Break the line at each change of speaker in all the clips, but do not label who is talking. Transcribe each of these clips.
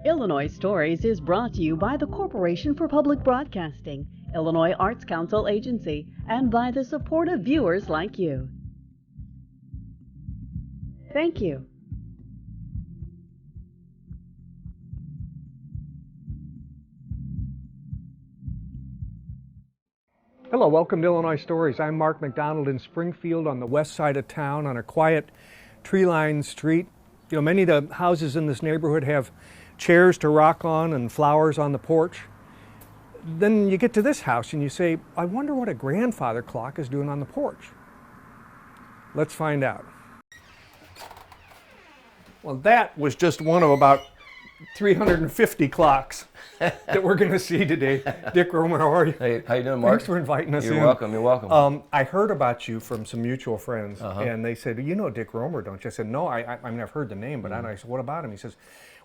Illinois Stories is brought to you by the Corporation for Public Broadcasting, Illinois Arts Council Agency, and by the support of viewers like you. Thank you.
Hello, welcome to Illinois Stories. I'm Mark McDonald in Springfield on the west side of town on a quiet tree-lined street. You know, many of the houses in this neighborhood have chairs to rock on and flowers on the porch. Then you get to this house and you say, I wonder what a grandfather clock is doing on the porch. Let's find out. Well, that was just one of about 350 clocks that we're going to see today. Dick Roman, how are you?
Hey, how you doing, Mark?
Thanks for inviting us in.
You're welcome, you're welcome.
I heard about you from some mutual friends, and they said, you know Dick Romer, don't you? I said, no, I mean, I've heard the name, but I don't. I said, what about him? He says,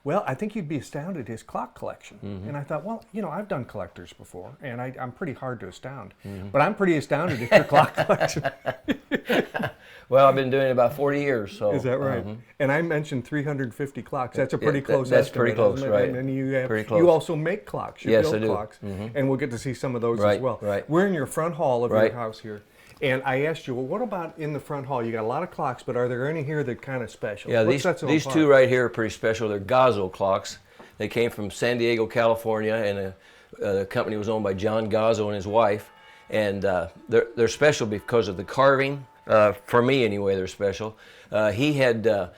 well, I think you'd be astounded at his clock collection. And I thought, well, you know, I've done collectors before, and I'm pretty hard to astound. But I'm pretty astounded at your clock collection.
Well, I've been doing it about 40 years. So.
Is that right? And I mentioned 350 clocks. That's a pretty close
that's
estimate.
That's pretty close, right.
And you have,
pretty close.
You also make clocks. You
yes,
build
I do.
Clocks. And we'll get to see some of those as well.
Right.
We're in your front hall of
right.
your house here. And I asked you, well, what about in the front hall? You got a lot of clocks, but are there any here that kind of special?
Yeah,
these
two right here are pretty special. They're Gazzo clocks. They came from San Diego, California, and the company was owned by John Gazzo and his wife. And they're special because of the carving. For me, anyway, they're special. He hired the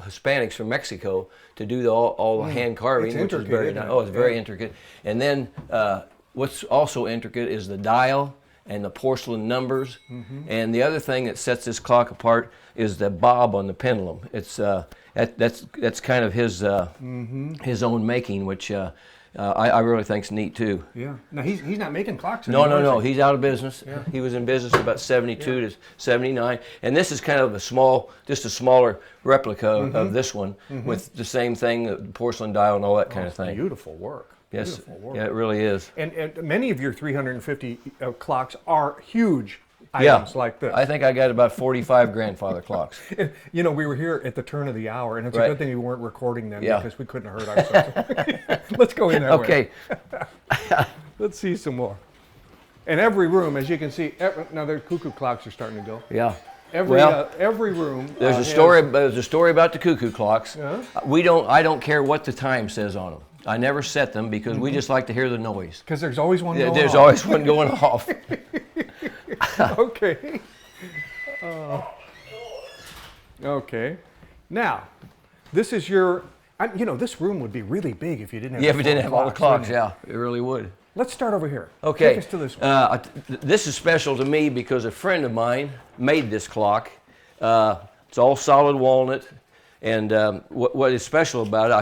Hispanics from Mexico to do all the hand carving, which is very nice. Oh, it's very intricate. And then what's also intricate is the dial and the porcelain numbers. And the other thing that sets this clock apart is the bob on the pendulum. It's that's kind of his own making, which I really think's neat too.
Yeah. Now he's not making clocks anymore.
No. He's out of business. Yeah. He was in business from about 72 to 79, and this is kind of a smaller replica of this one with the same thing, the porcelain dial and all that kind of thing.
Beautiful work.
Yes.
Beautiful work.
Yeah, it really is.
And many of your 350 clocks are huge items like this.
I think I got about 45 grandfather clocks.
You know, we were here at the turn of the hour, and it's a good thing we weren't recording then because we couldn't have heard ourselves. Let's go in that way.
Okay.
Let's see some more. And every room, as you can see, now their cuckoo clocks are starting to go.
Yeah.
Every room.
There's a story. There's a story about the cuckoo clocks. I don't care what the time says on them. I never set them because we just like to hear the noise.
Because there's always one going off.
There's always one going off.
Okay. Okay. Now, this is your, you know, this room would be really big if you didn't have
if you didn't have all the clocks, yeah, it really would.
Let's start over here.
Okay.
Take us to this one.
This is special to me because a friend of mine made this clock. It's all solid walnut. And what is special about it,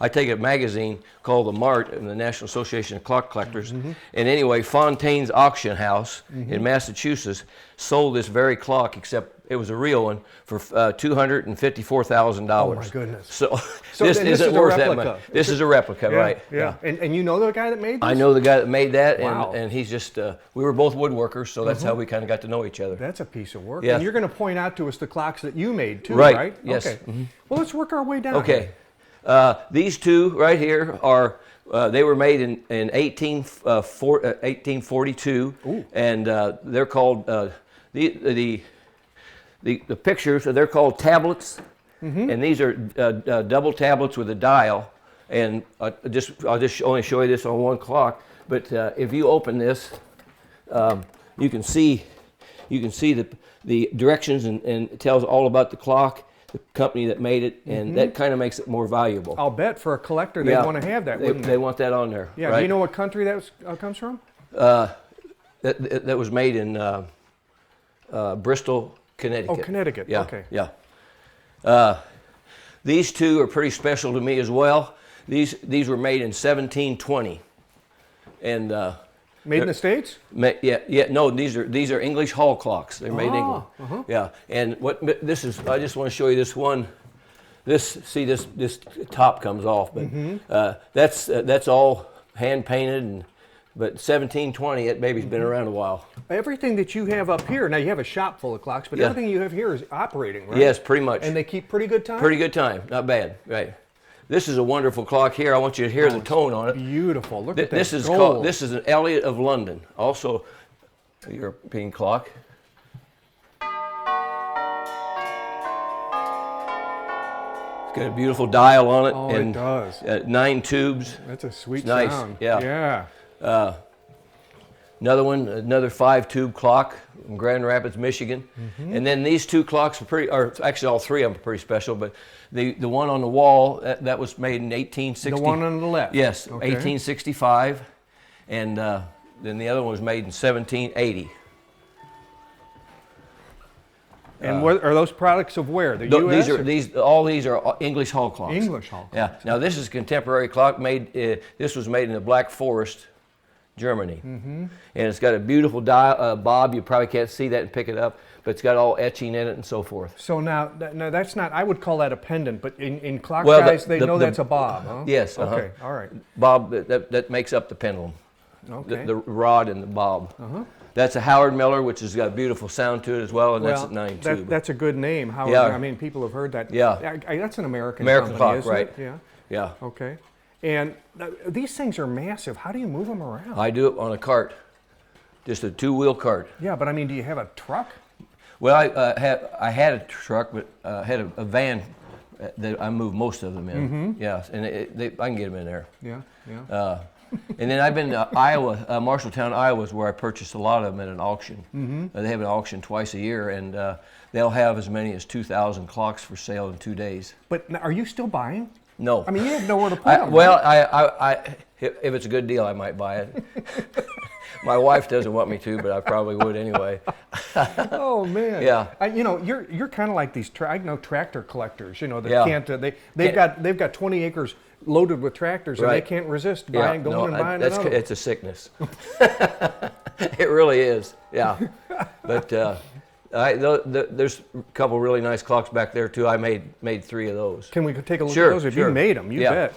I take a magazine called The Mart in the National Association of Clock Collectors. And anyway, Fontaine's Auction House in Massachusetts sold this very clock, except it was a real one, for $254,000. Oh my
goodness.
So this isn't worth that much. This is a replica, right?
Yeah. And you know the guy that made this?
I know the guy that made that,
Wow.
and he's just, we were both woodworkers, so that's how we kind of got to know each other.
That's a piece of work.
Yeah.
And you're going to point out to us the clocks that you made too, right?
Yes.
Okay. Well, let's work our way down.
Okay. These two right here are, they were made in 1842, and they're called, the pictures, they're called tablets, and these are double tablets with a dial, and I'll just only show you this on one clock, but if you open this, you can see the directions, and it tells all about the clock, the company that made it, and that kind of makes it more valuable.
I'll bet for a collector they'd want to have that, wouldn't they?
They want that on there.
Yeah,
right?
Do you know what country that comes from?
That was made in Bristol, Connecticut.
Oh, Connecticut.
Yeah.
Okay.
Yeah. These two are pretty special to me as well. These were made in 1720, and
made in the States?
No, these are English hall clocks. They're made in England. Yeah, and this is, I just want to show you this one. This top comes off, but that's all hand painted, and But 1720, that baby's been around a while.
Everything that you have up here, now you have a shop full of clocks, but
Yeah.
everything you have here is operating, right?
Yes, pretty much.
And they keep pretty good time?
Pretty good time, not bad, right. This is a wonderful clock here. I want you to hear the tone on it.
Beautiful. Look at that
This is
gold.
this is an Elliott of London, also a European clock. It's got a beautiful dial on it.
Oh,
and,
it does.
9 tubes.
That's a sweet
Nice,
sound.
yeah.
Yeah.
Another one, another 5-tube clock from Grand Rapids, Michigan. And then these 2 clocks are actually all 3 of them are pretty special, but the one on the wall, that was made in 1860.
The one on the left?
Yes,
Okay.
1865. And then the other one was made in 1780.
And what are those products of where? The U.S.?
All these are English hall clocks.
English hall clocks.
Yeah. Now this is a contemporary clock made. This was made in the Black Forest, Germany, and it's got a beautiful dial, bob. You probably can't see that and pick it up, but it's got all etching in it and so forth.
So now that's not, I would call that a pendant, but in clock
Well,
guys, they know that's a bob, huh?
Yes.
Okay, all right.
Bob, that makes up the pendulum.
Okay.
The rod and the bob. That's a Howard Miller, which has got a beautiful sound to it as well, and that's at 9 tube.
That's a good name. Howard,
Yeah.
I mean, people have heard that.
Yeah.
That's an American
American
company,
clock,
isn't
right.
it? Yeah.
Yeah.
Okay. And these things are massive. How do you move them around?
I do it on a cart, just a 2-wheel cart.
Yeah, but I mean, do you have a truck?
Well, I had a truck, but I had a van that I moved most of them in. Yeah, and I can get them in there.
Yeah, yeah.
And then I've been to Iowa, Marshalltown, Iowa is where I purchased a lot of them at an auction. They have an auction twice a year, and they'll have as many as 2,000 clocks for sale in 2 days.
But now, are you still buying?
No.
I mean, you have nowhere to put them.
Well,
right?
if it's a good deal, I might buy it. My wife doesn't want me to, but I probably would anyway.
Oh man!
Yeah.
You know, you're kind of like these. I know tractor collectors. You know, that
Yeah.
can't. They've got 20 acres loaded with tractors, and they can't resist going and buying another.
It's a sickness. It really is. Yeah. But there's a couple really nice clocks back there too. I made 3 of those.
Can we take a look
Sure,
at those? If
sure.
you made them, you
Yeah.
bet.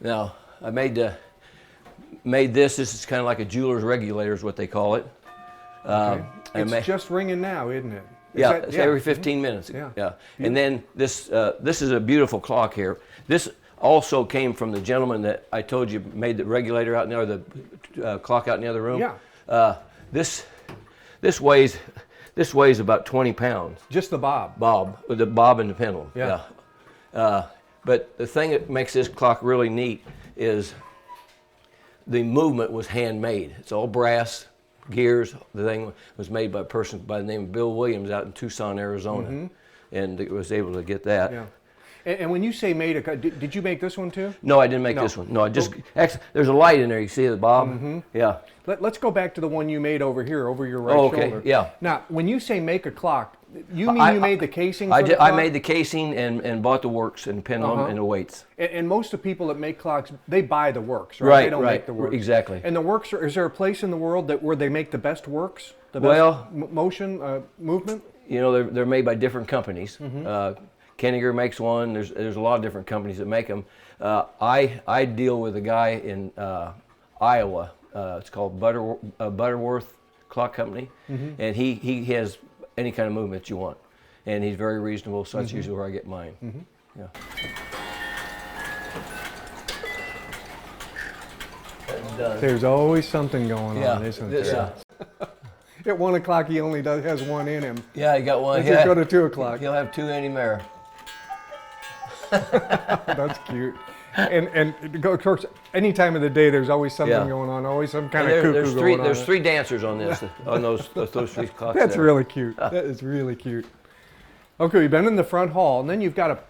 Now I made this. This is kind of like a jeweler's regulator, is what they call it.
Okay. It's just ringing now, isn't it?
Yeah, it's every 15 minutes.
Yeah.
And then this is a beautiful clock here. This also came from the gentleman that I told you made the regulator out in there, the clock out in the other room.
Yeah.
This weighs about 20 pounds.
Just the bob.
Bob, with the bob and the pendulum.
Yeah.
But the thing that makes this clock really neat is the movement was handmade. It's all brass gears. The thing was made by a person by the name of Bill Williams out in Tucson, Arizona, and it was able to get that.
Yeah. And when you say made did you make this one too?
No, I didn't make this one. No, I just actually, there's a light in there. You see the bob? Yeah.
Let's go back to the one you made over here, over your right
okay.
shoulder.
Yeah.
Now, when you say make a clock, you mean you made the casing for the clock?
I made the casing and bought the works and pendulum and the weights.
And most of the people that make clocks, they buy the works, right?
Right,
They don't
right,
make the works.
exactly.
And the works, is there a place in the world where they make the best works? The best
Well,
motion, movement?
You know, they're made by different companies. Kenninger makes one. There's a lot of different companies that make them. I deal with a guy in Iowa. It's called Butterworth Clock Company, and he has any kind of movement you want, and he's very reasonable. So that's usually where I get mine. Yeah.
There's always something going on, isn't there?
Yeah.
At 1 o'clock, he only has one in him.
Yeah, he got one.
Let's just go to 2 o'clock.
He'll have 2 anymore.
That's cute. And of course, any time of the day, there's always something going on. Always some kind of cuckoo going on.
There's 3 dancers on this, on those 3 clocks.
That's
there.
really cute. That is really cute. Okay, we've been in the front hall, and then you've got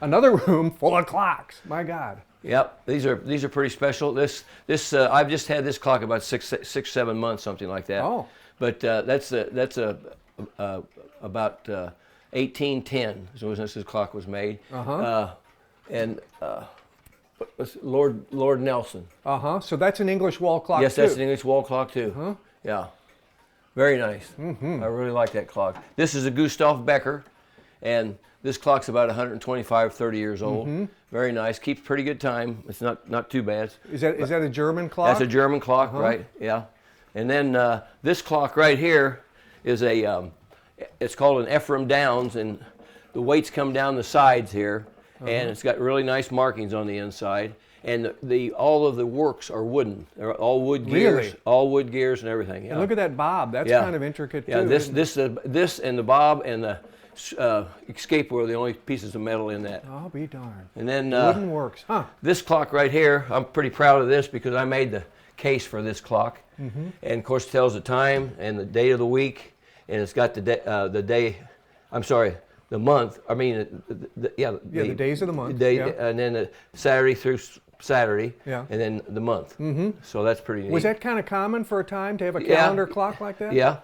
another room full of clocks. My God.
Yep, these are pretty special. This I've just had this clock about 6-7 months, something like that.
Oh.
But that's about 1810 is when this clock was made. And Lord Nelson.
So that's an English wall clock.
Yes,
too.
that's an English wall clock too. Yeah, very nice. I really like that clock. This is a Gustav Becker, And this clock's about 125, 30 years old. Very nice. Keeps pretty good time. It's not too bad.
Is that a German clock?
That's a German clock, right? Yeah. And then this clock right here is it's called an Ephraim Downs, and the weights come down the sides here, and it's got really nice markings on the inside. And all of the works are wooden. They're all wood gears,
Really?
all wood gears and everything. Yeah.
And look at that bob. That's kind of intricate too.
Yeah, this and the bob and the escape were the only pieces of metal in that.
I'll be darned.
And then
Wooden works, huh?
this clock right here, I'm pretty proud of this because I made the case for this clock, and of course it tells the time and the day of the week, and it's got the day. I'm sorry, the month. I mean, the
days of the month.
And then the Saturday through Saturday,
Yeah.
and then the month. So that's pretty neat.
Was that kind of common for a time to have a calendar clock like that?
Yeah.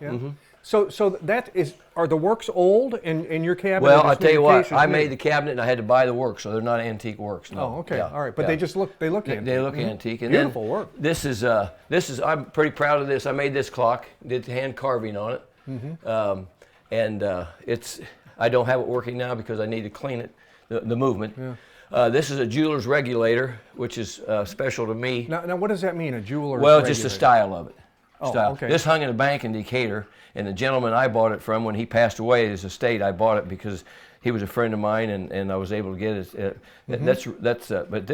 So that is, are the works old in your cabinet?
Well, I'll tell you what, I made the cabinet and I had to buy the works, so they're not antique works. No.
Oh, okay,
Yeah.
all right, but they just look antique.
They look antique. And
Beautiful
then
work.
This is I'm pretty proud of this. I made this clock, did hand carving on it, it's I don't have it working now because I need to clean it, the movement.
Yeah.
This is a jeweler's regulator, which is special to me.
Now, what does that mean, a jeweler's
Well,
regulator?
just the style of it.
Oh,
Style.
okay.
This hung in a bank in Decatur, and the gentleman I bought it from, when he passed away at his estate, I bought it because he was a friend of mine, and I was able to get it. But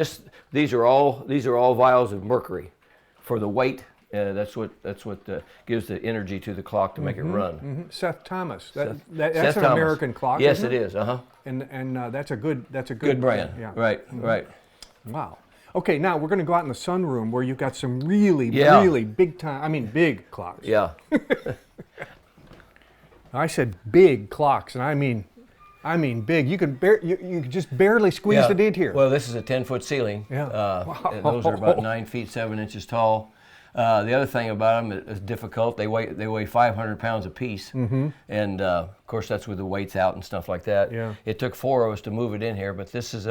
these are all vials of mercury for the weight. That's what gives the energy to the clock to make it run.
Seth Thomas. That's
Seth
an
Thomas.
American clock.
Yes,
isn't
it is.
And that's a good
Good brand.
Yeah.
Right.
Wow. Okay, now we're going to go out in the sunroom where you've got some really big time. I mean, big clocks.
Yeah.
I said big clocks, and I mean big. You could you could just barely squeeze the lid here.
Well, this is a 10-foot ceiling.
Yeah.
Those are about 9 feet 7 inches tall. The other thing about them is difficult. They weigh 500 pounds apiece, and of course that's with the weights out and stuff like that.
Yeah.
It took 4 of us to move it in here, but this is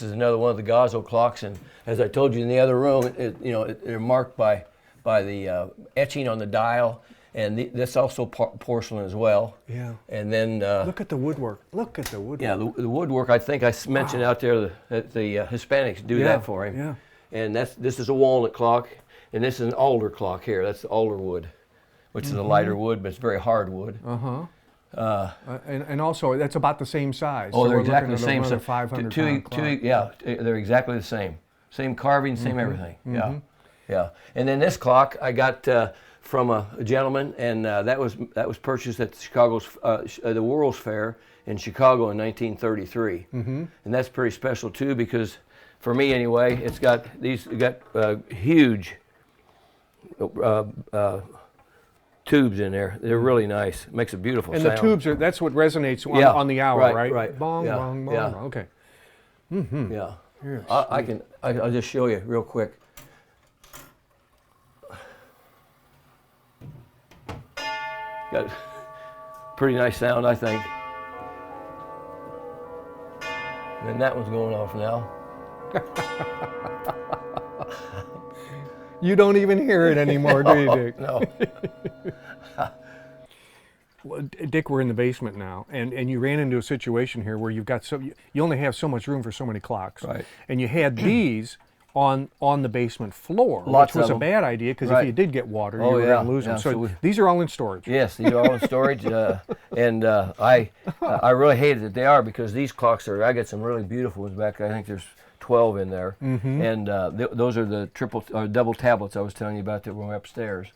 another one of the Gazzo clocks, and as I told you in the other room, they're marked by the etching on the dial, and that's also porcelain as well.
Yeah.
And then
look at the woodwork. Look at the woodwork.
yeah, the woodwork. I think I mentioned out there that the Hispanics do that for him.
Yeah.
And this is a walnut clock. And this is an alder clock here. That's the alder wood, which is a lighter wood, but it's very hard wood.
And also, that's about the same size.
Oh,
so
they're
we're
exactly the
looking
same.
at 500 pound clock.
Yeah, they're exactly the same. Same carving, same everything. Yeah. And then this clock I got from a gentleman, and that was purchased at the World's Fair in Chicago in 1933. And that's pretty special too, because for me anyway, it's got huge tubes in there. They're really nice. It makes a beautiful sound.
And the tubes that's what resonates on the hour, right?
Right.
Bong,
Yeah.
bong, bong.
Yeah.
Okay.
Yeah.
Yes.
I'll just show you real quick. Got pretty nice sound, I think. And then that one's going off now.
You don't even hear it anymore, do you, Dick?
No.
Well, Dick, we're in the basement now, and you ran into a situation here where you've got you only have so much room for so many clocks.
Right.
And you had these on the basement floor,
Lots
which was
of
a
them.
bad idea because if you did get water, you were going to lose them. So these are all in storage.
Yes, these are all in storage, and I really hate that they are, because these clocks I got some really beautiful ones back. I think there's 12 in there, and those are the double tablets I was telling you about that were upstairs.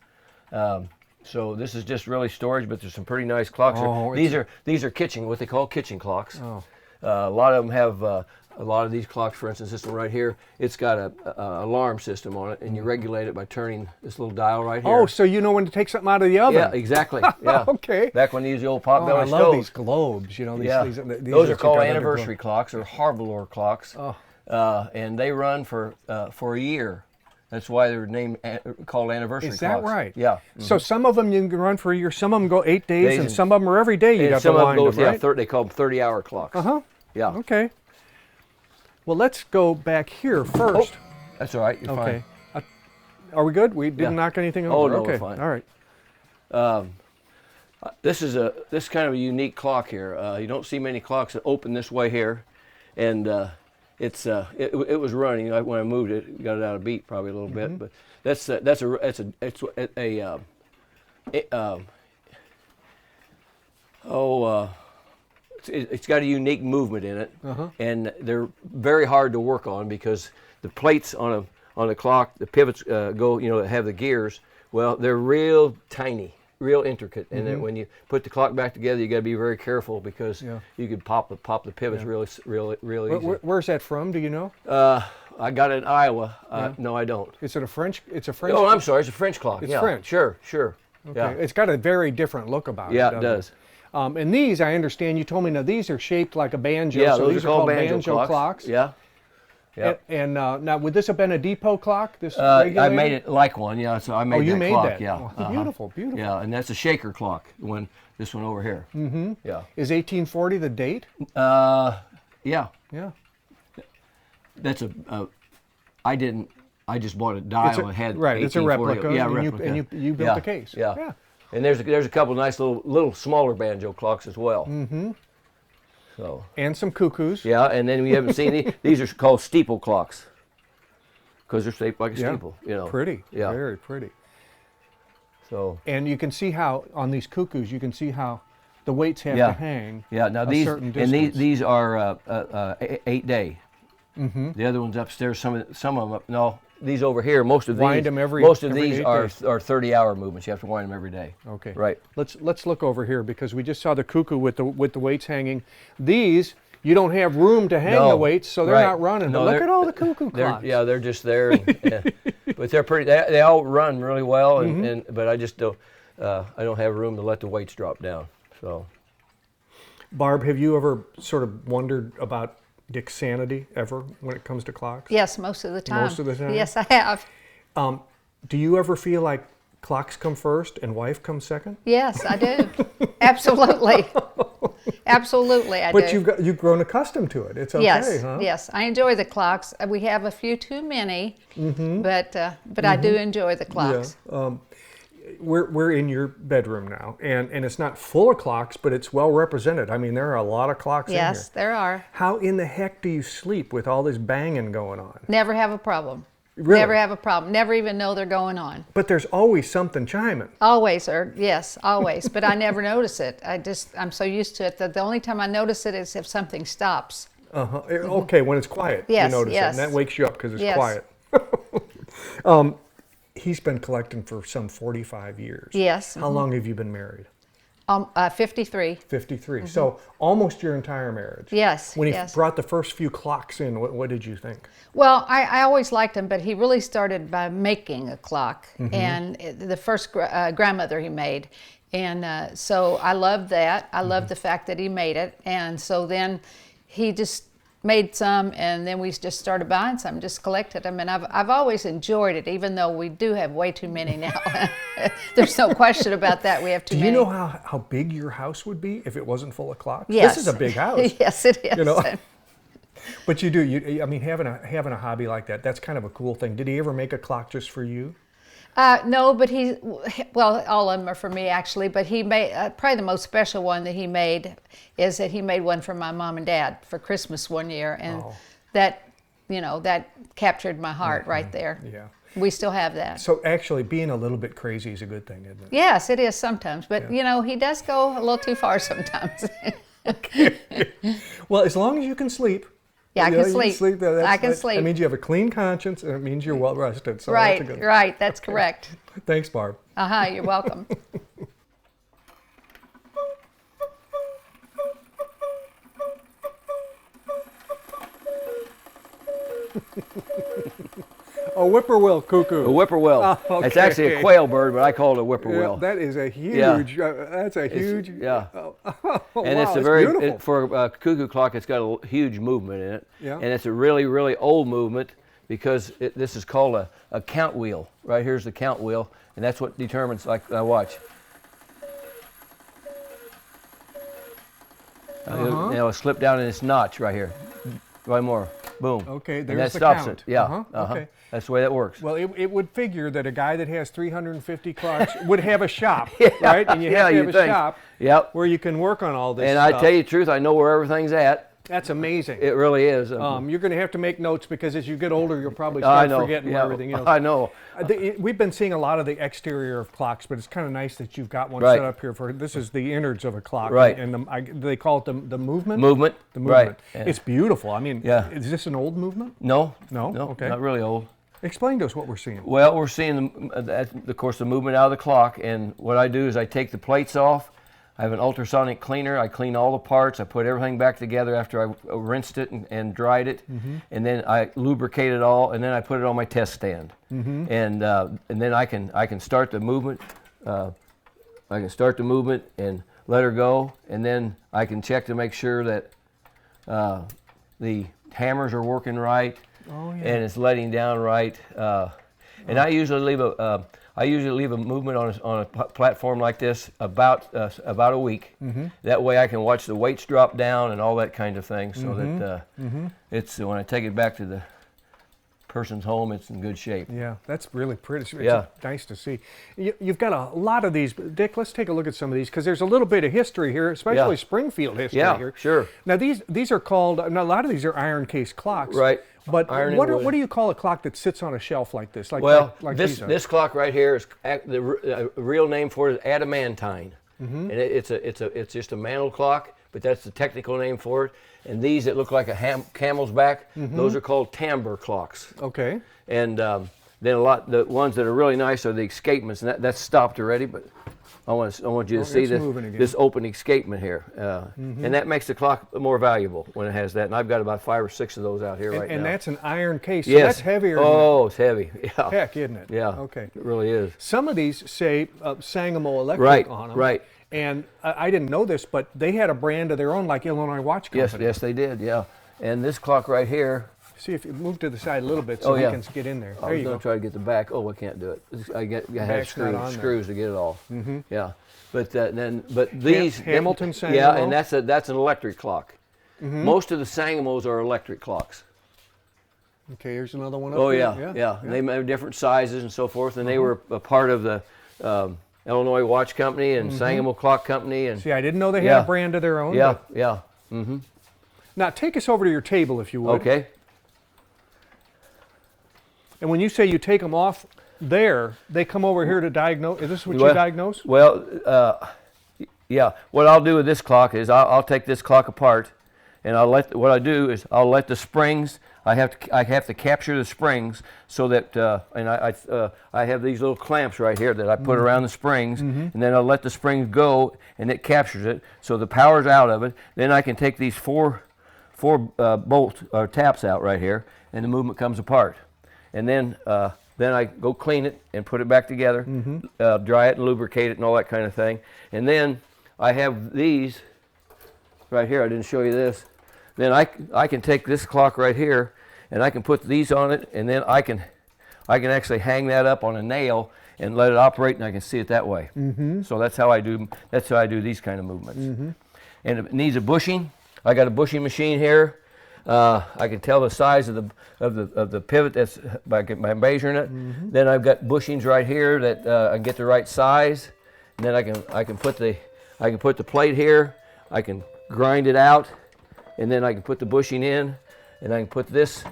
So this is just really storage, but there's some pretty nice clocks.
Oh,
these are what they call kitchen clocks.
Oh.
A lot of them have. A lot of these clocks, for instance, this one right here, it's got a alarm system on it, and you regulate it by turning this little dial right here.
Oh, so you know when to take something out of the oven.
Yeah, exactly. Yeah.
Okay.
Back when they used the old potbelly
I
stoves.
love these globes. You know, these
Those are called
like
anniversary clocks, or Harvalor clocks, and they run for a year. That's why they're called anniversary clocks.
Is that right?
Yeah.
So some of them you can run for a year. Some of them go 8 days, and some of them are every day. You got to wind them, right?
They call them 30-hour clocks. Yeah.
Okay. Well, let's go back here first.
Oh, that's all right. You're fine.
Are we good? We didn't knock anything over?
Oh, no,
okay.
we're fine.
All right.
This is kind of a unique clock here. You don't see many clocks that open this way here, and it was running. When I moved it, got it out of beat probably a little bit, but it's got a unique movement in it, and they're very hard to work on because the plates on the clock, the pivots go, have the gears. Well, they're real tiny, real intricate, and then when you put the clock back together, you got to be very careful because you could pop the pivots really easy.
Where's that from? Do you know?
I got it in Iowa. No, I don't.
Is it a French? It's a French.
Oh, I'm sorry. It's a French clock.
It's French.
Sure.
Okay.
Yeah.
It's got a very different look about it.
Yeah, it does.
And these, I understand, you told me, now these are shaped like a banjo.
Yeah,
so
those
these
are called banjo clocks. Yeah.
And now, would this have been a depot clock? This
I made it like one. Yeah, so I made that
you made
clock.
That?
Yeah.
Oh, beautiful.
Yeah, and that's a shaker clock. This one over here. Yeah.
Is 1840 the date?
Yeah.
Yeah.
That's I just bought a dial and had
right. It's a replica.
Yeah,
replica. And you built the case.
Yeah. And there's a couple nice little smaller banjo clocks as well. So.
And some cuckoos.
Yeah, and then we haven't seen these. These are called steeple clocks because they're shaped like a steeple.
Pretty.
Yeah.
Very pretty.
So.
And you can see how on these cuckoos, you can see how the weights have to hang.
Yeah. Now these are 8 day. The other ones upstairs, some of them up. No, these over here, most of these are 30-hour movements. You have to wind them every day.
Okay.
Right.
Let's look over here because we just saw the cuckoo with the weights hanging. These you don't have room to hang the weights, so they're not running.
No,
but look at all the cuckoo clocks.
They're just there. But they're pretty. They all run really well, but I just don't. I don't have room to let the weights drop down. So.
Barb, have you ever sort of wondered about Dick's sanity ever when it comes to clocks?
Yes, most of the time.
Most of the time?
Yes, I have.
Do you ever feel like clocks come first and wife comes second?
Yes, I do. Absolutely. Absolutely, I do.
But you've grown accustomed to it. It's okay,
yes,
huh?
Yes, I enjoy the clocks. We have a few too many, but I do enjoy the clocks.
Yeah. We're in your bedroom now, and it's not full of clocks, but it's well represented. I mean, there are a lot of clocks in here.
Yes, there are.
How in the heck do you sleep with all this banging going on?
Never have a problem.
Really?
Never have a problem. Never even know they're going on.
But there's always something chiming.
Always, yes, always. But I never notice it. I'm so used to it that the only time I notice it is if something stops.
Okay, when it's quiet,
yes,
you notice it, and that wakes you up because it's quiet. He's been collecting for some 45 years.
Yes.
How long have you been married?
53.
53. So almost your entire marriage.
Yes.
When he brought the first few clocks in, what did you think?
Well, I always liked him, but he really started by making a clock, and the first grandmother he made. And so I loved that. I loved the fact that he made it. And so then he just made some, and then we just started buying some, just collected them, and I've always enjoyed it, even though we do have way too many now. There's no question about that. We have too many.
Do you know how big your house would be if it wasn't full of clocks?
Yes.
This is a big house.
Yes, it is.
You know? But you do. I mean, having a hobby like that's kind of a cool thing. Did he ever make a clock just for you?
No, but all of them are for me actually, but he made, probably the most special one that he made is that he made one for my mom and dad for Christmas one year, and that captured my heart right there.
Yeah.
We still have that.
So actually being a little bit crazy is a good thing, isn't it?
Yes, it is sometimes, but he does go a little too far sometimes.
Okay. Well, as long as you can sleep.
Yeah, I can sleep.
I
can sleep.
That means you have a clean conscience, and it means you're well rested. So
right,
that's a good thing.
right. That's correct.
Thanks, Barb.
You're welcome.
A whippoorwill cuckoo.
A whippoorwill.
Oh, okay.
It's actually a quail bird, but I call it a whippoorwill.
Yeah, that is a huge. That's a huge.
Yeah.
Oh,
and
wow,
it's
beautiful.
For a cuckoo clock, it's got a huge movement in it.
Yeah.
And it's a really, really old movement because this is called a count wheel. Right here's the count wheel, and that's what determines. Like watch. It'll slip down in this notch right here. One more. boom.
Okay,
and
there's
that
the
stops
count.
it. Yeah,
Okay.
That's the way that works.
Well, it would figure that a guy that has 350 clocks would have a shop, right? And you have to have a shop where you can work on all this
and
stuff.
I tell you the truth, I know where everything's at.
That's amazing.
It really is.
You're going to have to make notes because as you get older, you'll probably start forgetting where everything is.
I know.
We've been seeing a lot of the exterior of clocks, but it's kind of nice that you've got one set up here for. This is the innards of a clock,
right?
And they call it the movement.
Movement.
The movement.
Right.
It's beautiful. I mean, is this an old movement?
No.
Okay.
Not really old.
Explain to us what we're seeing.
Well, we're seeing, of course, the movement out of the clock, and what I do is I take the plates off. I have an ultrasonic cleaner. I clean all the parts. I put everything back together after I rinsed it and dried it, and then I lubricate it all, and then I put it on my test stand, and then I can start the movement. I can start the movement and let her go, and then I can check to make sure that the hammers are working right, and it's letting down right. And I usually leave a movement on a platform like this about a week. That way I can watch the weights drop down and all that kind of thing, so that it's when I take it back to the person's home, it's in good shape.
Yeah, that's really pretty. It's nice to see. You've got a lot of these. Dick, let's take a look at some of these because there's a little bit of history here, especially Springfield history here.
Yeah, sure.
Now these are called. Now, a lot of these are iron case clocks.
Right.
But what do you call a clock that sits on a shelf like this? Like
this clock right here is the real name for it is adamantine, and it's just a mantle clock, but that's the technical name for it. And these that look like a camel's back, those are called timbre clocks.
Okay.
And then the ones that are really nice are the escapements, and that's stopped already, but I want you to see this open escapement here, and that makes the clock more valuable when it has that. And I've got about 5 or 6 of those out here right now.
And that's an iron case. So
yes.
That's heavier.
Oh, it's heavy. Yeah.
Heck, isn't it?
Yeah.
Okay.
It really is.
Some of these say Sangamo Electric on them.
Right.
And I didn't know this, but they had a brand of their own, like Illinois Watch Company.
Yes, they did. Yeah. And this clock right here.
See if you move to the side a little bit so you can get in there.
There you go. I was going to try to get the back. Oh, I can't do it. I have screws to get it all. Yeah. But these
Hamilton Sangamo.
Yeah, and that's an electric clock. Most of the Sangamos are electric clocks.
Okay, here's another one. Up here.
Yeah. They have different sizes and so forth, and they were a part of the Illinois Watch Company and Sangamo Clock Company. And
see, I didn't know they had a brand of their own.
Yeah.
Now take us over to your table, if you would.
Okay.
And when you say you take them off there, they come over here to diagnose. Is this what you diagnose?
Well, yeah. What I'll do with this clock is I'll take this clock apart, and I'll let the springs. I have to capture the springs so that and I have these little clamps right here that I put around the springs, and then I'll let the springs go, and it captures it. So the power's out of it. Then I can take these four bolt or taps out right here, and the movement comes apart. And then I go clean it and put it back together, dry it and lubricate it and all that kind of thing. And then I have these right here. I didn't show you this. Then I can take this clock right here and I can put these on it, and then I can actually hang that up on a nail and let it operate, and I can see it that way. So that's how I do these kind of movements. And if it needs a bushing, I got a bushing machine here. I can tell the size of the pivot that's by measuring it. Then I've got bushings right here that I get the right size. And then I can put the plate here. I can grind it out, and then I can put the bushing in, and I can put this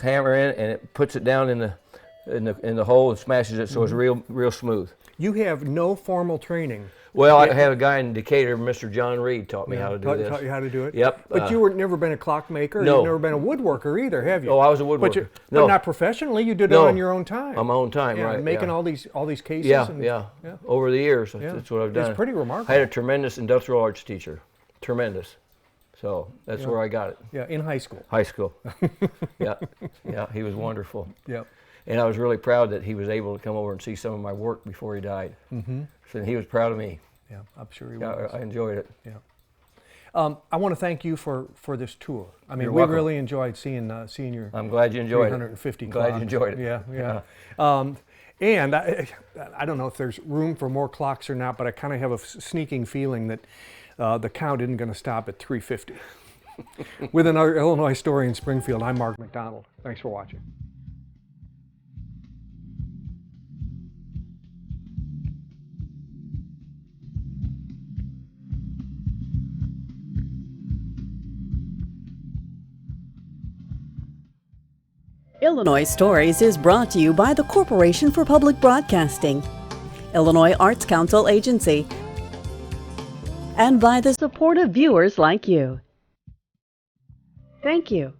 hammer in, and it puts it down in the hole and smashes it so it's real smooth. You
have no formal training.
Well, I have a guy in Decatur, Mr. John Reed, taught me how to do this.
Taught you how to do it?
Yep.
But you were never been a clockmaker?
No.
You've never been a woodworker either, have you?
Oh, I was a woodworker.
But not professionally? You did it on your own time?
On my own time, right.
Making all these cases?
Yeah. Over the years, that's what I've done.
It's pretty remarkable.
I had a tremendous industrial arts teacher. Tremendous. So that's where I got it.
Yeah, in high school.
High school. Yeah, he was wonderful.
Yeah.
And I was really proud that he was able to come over and see some of my work before he died. So he was proud of me.
Yeah, I'm sure he was.
I enjoyed it.
Yeah. I want to thank you for this tour. I mean,
You're
we
welcome.
really enjoyed seeing your.
I'm glad you enjoyed
350
it.
clocks.
Glad you enjoyed it.
Yeah. And I don't know if there's room for more clocks or not, but I kind of have a sneaking feeling that the count isn't going to stop at 350. With another Illinois story in Springfield, I'm Mark McDonald. Thanks for watching.
Illinois Stories is brought to you by the Corporation for Public Broadcasting, Illinois Arts Council Agency, and by the support of viewers like you. Thank you.